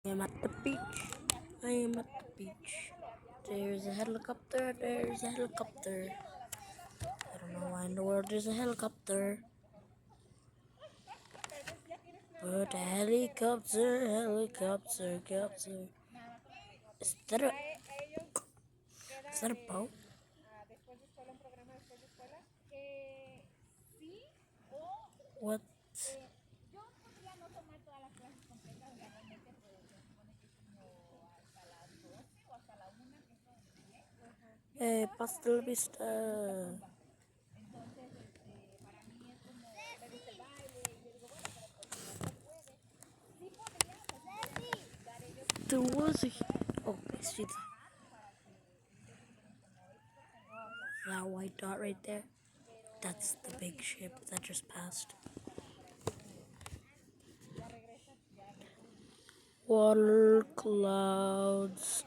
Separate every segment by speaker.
Speaker 1: I am at the beach. I am at the beach. There's a helicopter. There's a helicopter. I don't know why in the world there's a helicopter. But a helicopter, helicopter. Is that a is that a boat? What? Hey, pasta la vista. There was a. Oh, I see that white dot right there. That's the big ship that just passed. Water clouds.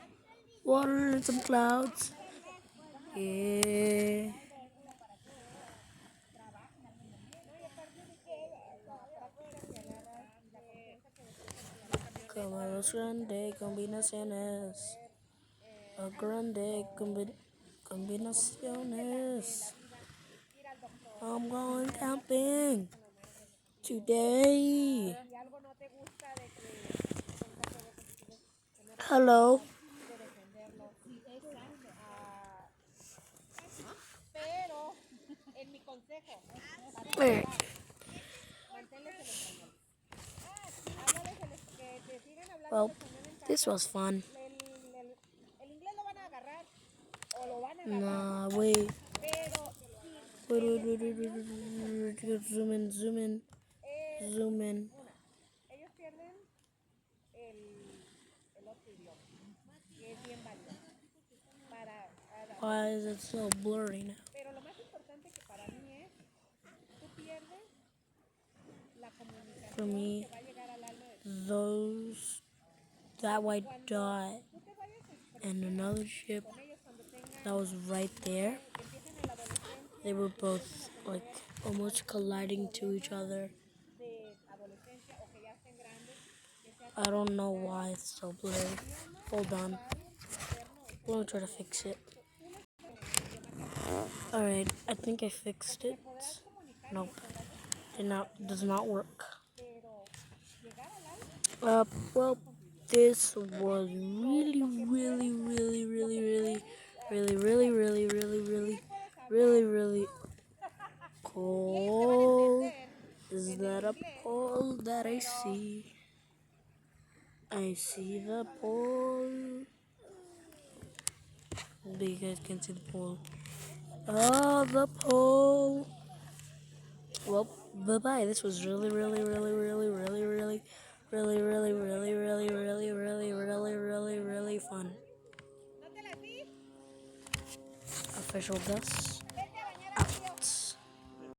Speaker 1: Water and some clouds. Yeah. Como los grandes combinaciones. A grande combinaciones. I'm going camping today. Hello. Alright. Well, this was fun. Nah, wait. Zoom in, zoom in, zoom in. Why is it so blurry now? For me, that white dot and another ship that was right there, they were both like almost colliding to each other. I don't know why it's so blurry. Hold on. Let me try to fix it. Alright, I think I fixed it. Nope. Does not work. Well, this was really cool. Is that a pole that I see? I see the pole. But you guys can see the pole. Oh, the pole. Well, bye-bye. This was really fun. Official Gus.